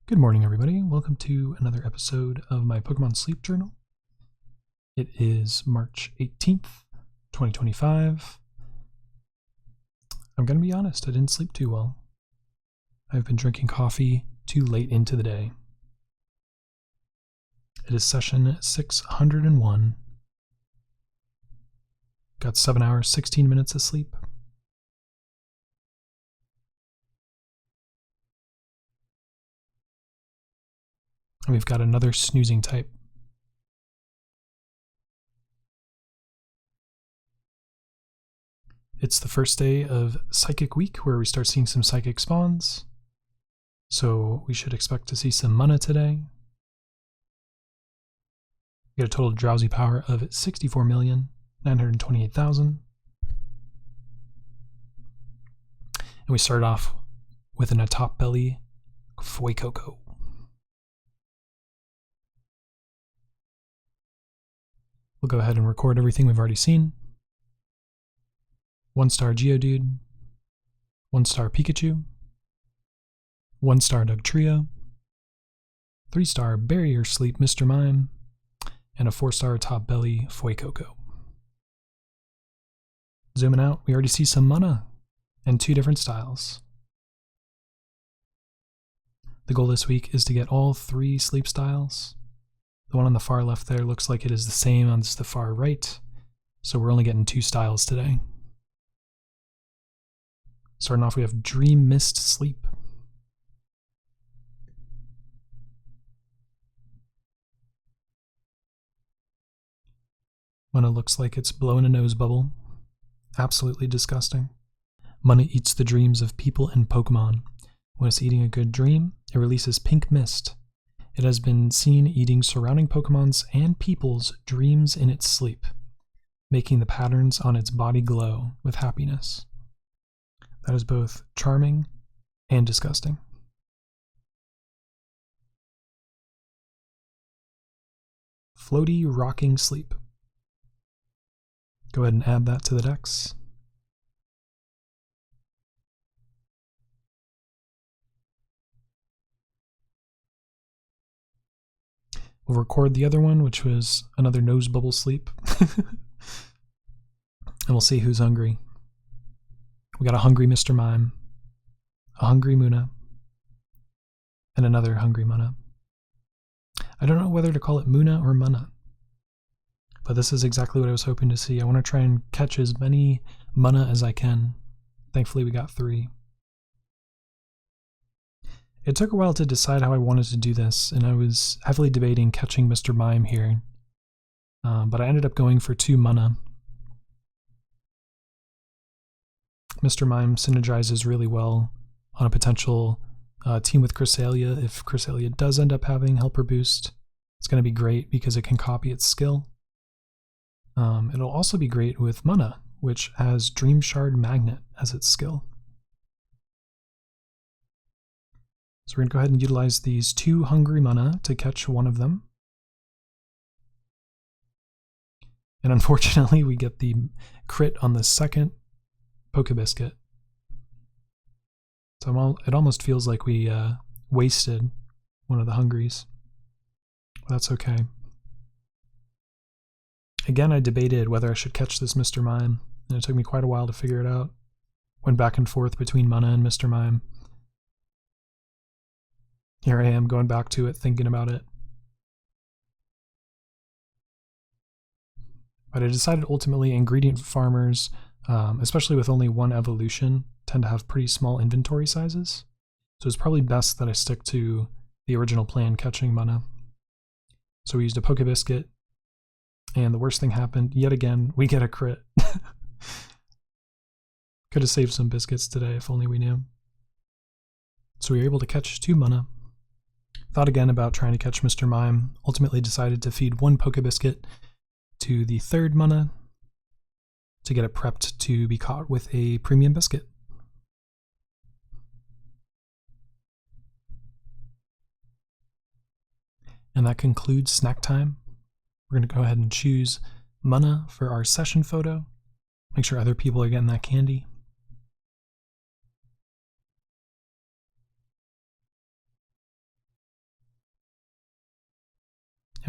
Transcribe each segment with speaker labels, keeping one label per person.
Speaker 1: Good morning, everybody. Welcome to another episode of my Pokemon Sleep Journal. It is March 18th, 2025. I'm going to be honest, I didn't sleep too well. I've been drinking coffee too late into the day. It is session 601. Got 7 hours, 16 minutes of sleep. And we've got another snoozing type. It's the first day of Psychic Week, where we start seeing some Psychic spawns. So we should expect to see some Munna today. We get a total drowsy power of 64,928,000. And we start off with an atop belly Fuecoco. We'll go ahead and record everything we've already seen. 1-star Geodude, 1-star Pikachu, 1-star Dugtrio, 3-star Barrier Sleep Mr. Mime, and a 4-star Top Belly Fuecoco. Zooming out, we already see some Munna and 2 different styles. The goal this week is to get all 3 sleep styles. The one on the far left there looks like it is the same as the far right, so we're only getting 2 styles today. Starting off, we have Dream Mist Sleep. Munna looks like it's blowing a nose bubble. Absolutely disgusting. Munna eats the dreams of people and Pokemon. When it's eating a good dream, it releases pink mist. It has been seen eating surrounding Pokemon's and people's dreams in its sleep, making the patterns on its body glow with happiness. That is both charming and disgusting. Floaty Rocking Sleep. Go ahead and add that to the dex. We'll record the other one, which was another nose bubble sleep. And we'll see who's hungry. We got a hungry Mr. Mime, a hungry Munna, and another hungry Munna. I don't know whether to call it Munna or Munna, but this is exactly what I was hoping to see. I want to try and catch as many Munna as I can. Thankfully we got 3. It took a while to decide how I wanted to do this, and I was heavily debating catching Mr. Mime here, but I ended up going for 2 Munna. Mr. Mime synergizes really well on a potential team with Cresselia. If Cresselia does end up having Helper Boost, it's going to be great because it can copy its skill. It'll also be great with Munna, which has Dream Shard Magnet as its skill. So we're going to go ahead and utilize these 2 hungry Munna to catch one of them. And unfortunately, we get the crit on the second Pokebiscuit. So it almost feels like we wasted one of the hungries. But that's okay. Again, I debated whether I should catch this Mr. Mime, and it took me quite a while to figure it out. Went back and forth between Munna and Mr. Mime. Here I am going back to it, thinking about it. But I decided ultimately ingredient farmers, especially with only 1 evolution, tend to have pretty small inventory sizes. So it's probably best that I stick to the original plan, catching Munna. So we used a Pokebiscuit, and the worst thing happened. Yet again, we get a crit. Could have saved some biscuits today if only we knew. So we were able to catch 2 Munna. Thought again about trying to catch Mr. Mime. Ultimately decided to feed 1 Pokebiscuit to the 3rd Munna to get it prepped to be caught with a premium biscuit. And that concludes snack time. We're going to go ahead and choose Munna for our session photo. Make sure other people are getting that candy.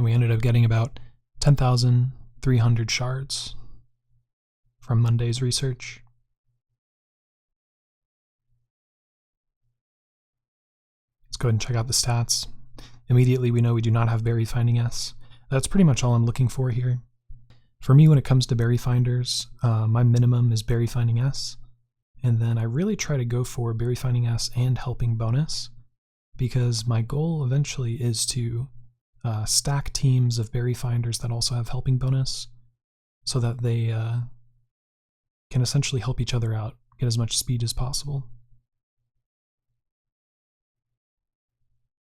Speaker 1: and we ended up getting about 10,300 shards from Monday's research. Let's go ahead and check out the stats. Immediately we know we do not have berry finding S. That's pretty much all I'm looking for here. For me, when it comes to berry finders, my minimum is berry finding S, and then I really try to go for berry finding S and helping bonus, because my goal eventually is to stack teams of berry finders that also have helping bonus, so that they can essentially help each other out, get as much speed as possible.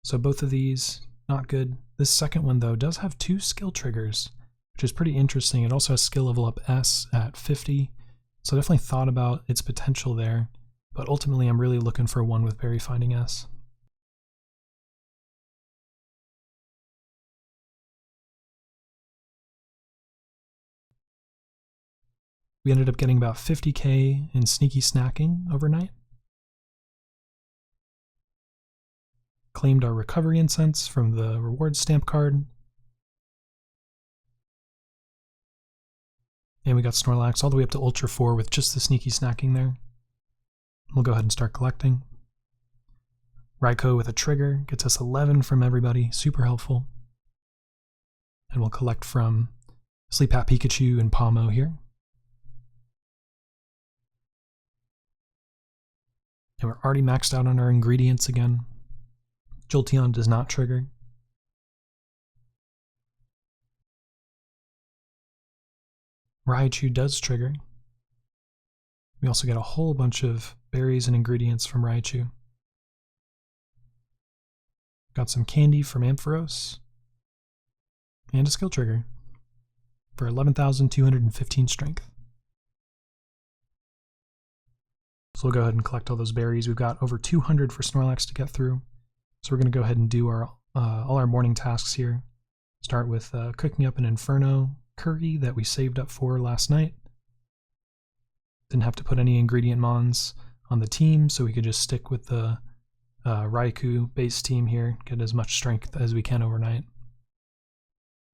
Speaker 1: So both of these, not good. This second one, though, does have 2 skill triggers, which is pretty interesting. It also has skill level up S at 50, so definitely thought about its potential there, but ultimately I'm really looking for one with berry finding S. We ended up getting about 50k in sneaky snacking overnight. Claimed our recovery incense from the rewards stamp card. And we got Snorlax all the way up to Ultra 4 with just the sneaky snacking there. We'll go ahead and start collecting. Raikou with a trigger gets us 11 from everybody, super helpful. And we'll collect from Sleep Hat Pikachu and Pawmo here. And we're already maxed out on our ingredients again. Jolteon does not trigger. Raichu does trigger. We also get a whole bunch of berries and ingredients from Raichu. Got some candy from Ampharos. And a skill trigger for 11,215 strength. So we'll go ahead and collect all those berries. We've got over 200 for Snorlax to get through. So we're going to go ahead and do all our morning tasks here. Start with cooking up an Inferno curry that we saved up for last night. Didn't have to put any ingredient mons on the team, so we could just stick with the Raikou base team here, get as much strength as we can overnight.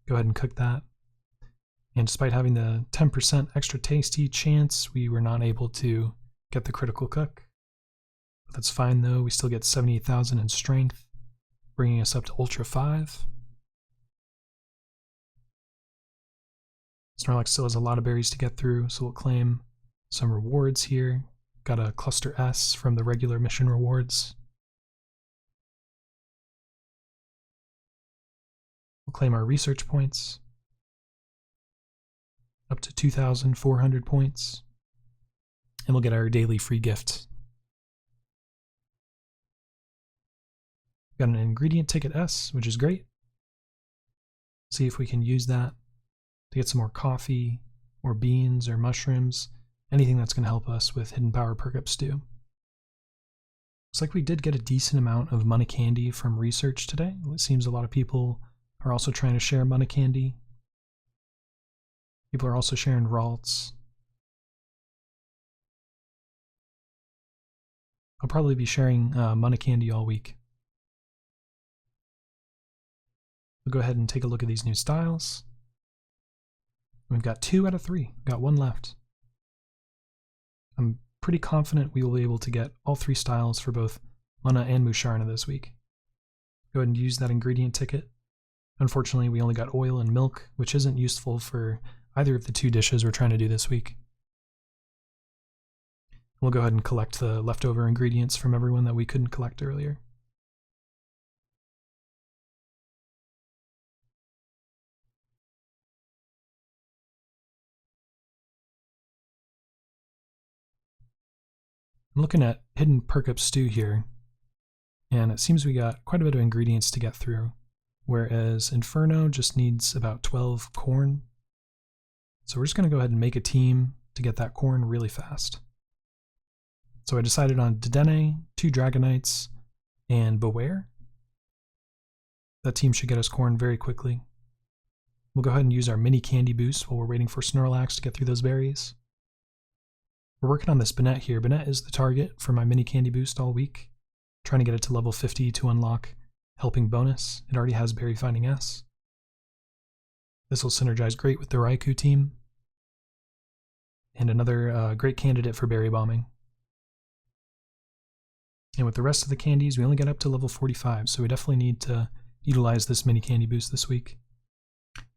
Speaker 1: Go ahead and cook that. And despite having the 10% extra tasty chance, we were not able to get the critical cook. That's fine though, we still get 78,000 in strength, bringing us up to Ultra 5. Snorlax still has a lot of berries to get through, so we'll claim some rewards here. Got a Cluster S from the regular mission rewards. We'll claim our research points, up to 2,400 points, and we'll get our daily free gift. Got an ingredient ticket S, which is great. See if we can use that to get some more coffee, or beans, or mushrooms, anything that's going to help us with Hidden Power perk up stew. Looks like we did get a decent amount of Munna candy from research today. It seems a lot of people are also trying to share Munna candy. People are also sharing Ralts. I'll probably be sharing Munna candy all week. We'll go ahead and take a look at these new styles. We've got 2 out of 3, got 1 left. I'm pretty confident we will be able to get all 3 styles for both Munna and Musharna this week. Go ahead and use that ingredient ticket. Unfortunately, we only got oil and milk, which isn't useful for either of the 2 dishes we're trying to do this week. We'll go ahead and collect the leftover ingredients from everyone that we couldn't collect earlier. I'm looking at Hidden Perk Up Stew here, and it seems we got quite a bit of ingredients to get through, whereas Inferno just needs about 12 corn. So we're just going to go ahead and make a team to get that corn really fast. So I decided on Dedenne, 2 Dragonites, and Beware. That team should get us corn very quickly. We'll go ahead and use our mini candy boost while we're waiting for Snorlax to get through those berries. We're working on this Bannette here. Bannette is the target for my mini candy boost all week. Trying to get it to level 50 to unlock helping bonus. It already has berry finding S. This will synergize great with the Raikou team. And another great candidate for berry bombing. And with the rest of the candies, we only get up to level 45, so we definitely need to utilize this mini candy boost this week.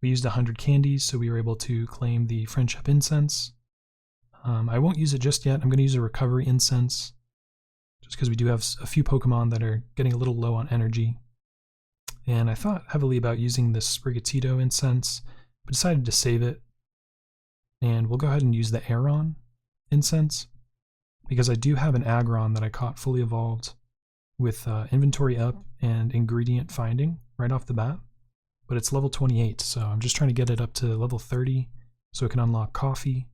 Speaker 1: We used 100 candies, so we were able to claim the Friendship Incense. I won't use it just yet. I'm going to use a Recovery Incense, just because we do have a few Pokemon that are getting a little low on energy. And I thought heavily about using this Sprigatito Incense, but decided to save it. And we'll go ahead and use the Aeron Incense, because I do have an Aggron that I caught fully evolved with inventory up and ingredient finding right off the bat. But it's level 28, so I'm just trying to get it up to level 30 so it can unlock Coffee.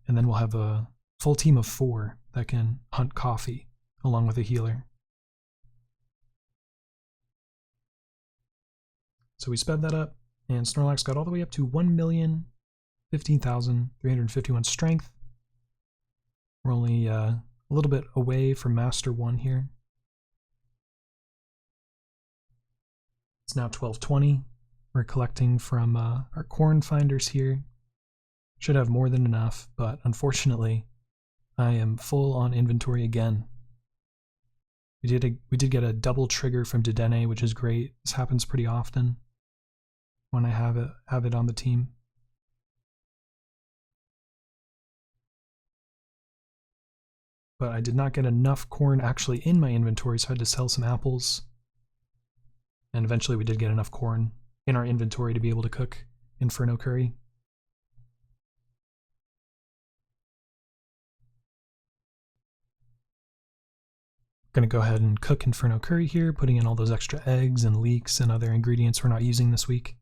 Speaker 1: And then we'll have a full team of 4 that can hunt Coffee along with a healer. So we sped that up, and Snorlax got all the way up to 1,015,351 strength. We're only a little bit away from Master 1 here. It's now 12:20. We're collecting from our corn finders here. Should have more than enough, but unfortunately, I am full on inventory again. We did get a double trigger from Dedenne, which is great. This happens pretty often when I have it on the team. But I did not get enough corn actually in my inventory, so I had to sell some apples. And eventually we did get enough corn in our inventory to be able to cook Inferno Curry. Going to go ahead and cook Inferno Curry here, putting in all those extra eggs and leeks and other ingredients we're not using this week.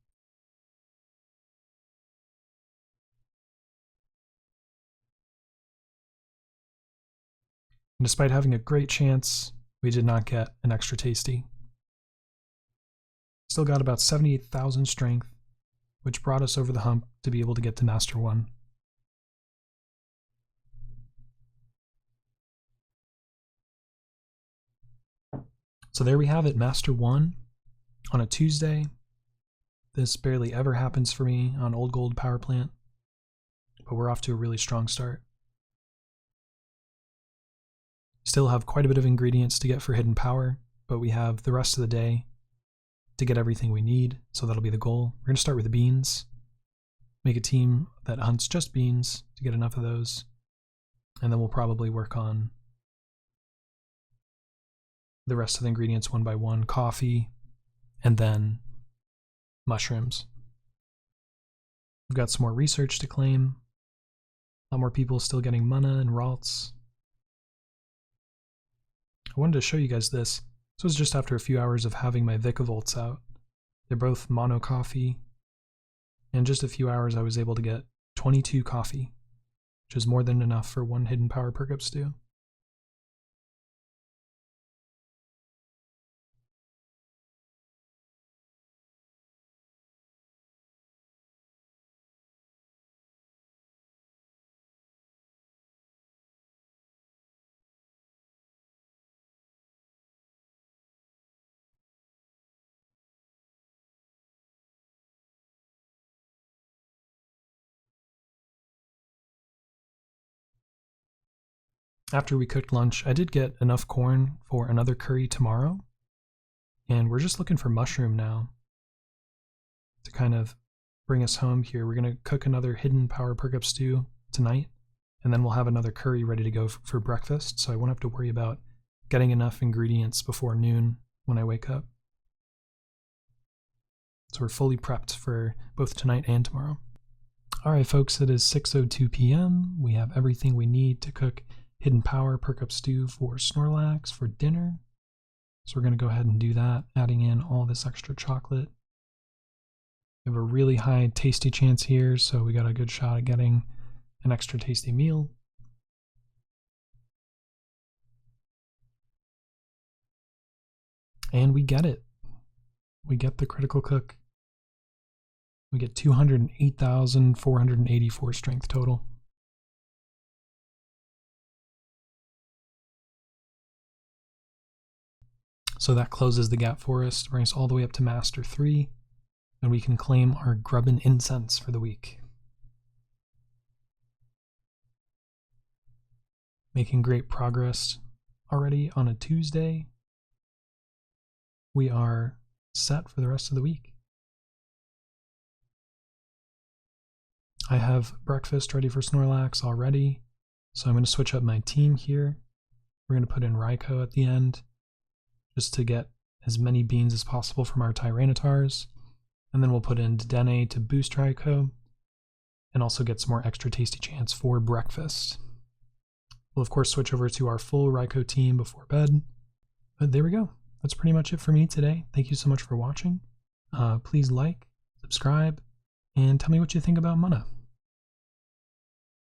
Speaker 1: And despite having a great chance, we did not get an extra tasty. Still got about 78,000 strength, which brought us over the hump to be able to get to Master 1. So there we have it, Master 1 on a Tuesday. This barely ever happens for me on Old Gold Power Plant, but we're off to a really strong start. Still have quite a bit of ingredients to get for Hidden Power, but we have the rest of the day to get everything we need, so that'll be the goal. We're going to start with the beans, make a team that hunts just beans to get enough of those, and then we'll probably work on the rest of the ingredients one by one, coffee, and then mushrooms. We've got some more research to claim, a lot more people still getting Munna and Ralts. I wanted to show you guys this. This was just after a few hours of having my Vicavolts out. They're both mono coffee. In just a few hours I was able to get 22 coffee, which is more than enough for one Hidden Power Perk-Up stew. After we cooked lunch, I did get enough corn for another curry tomorrow, and we're just looking for mushroom now to kind of bring us home here. We're going to cook another Hidden Power Perk-Up stew tonight, and then we'll have another curry ready to go for breakfast, so I won't have to worry about getting enough ingredients before noon when I wake up. So we're fully prepped for both tonight and tomorrow. Alright folks, it is 6:02 p.m. We have everything we need to cook Hidden Power Perk-Up stew for Snorlax for dinner. So we're going to go ahead and do that, adding in all this extra chocolate. We have a really high tasty chance here, so we got a good shot at getting an extra tasty meal. And we get it. We get the critical cook. We get 208,484 strength total. So that closes the gap for us, brings us all the way up to Master 3. and we can claim our grubbin incense for the week. Making great progress already on a Tuesday. We are set for the rest of the week. I have breakfast ready for Snorlax already, so I'm going to switch up my team here. We're going to put in Raikou at the end, just to get as many beans as possible from our Tyrannotars, and then we'll put in Dedenne to boost Raikou, and also get some more extra tasty chance for breakfast. We'll of course switch over to our full Raikou team before bed, but there we go. That's pretty much it for me today. Thank you so much for watching. Please like, subscribe, and tell me what you think about Munna.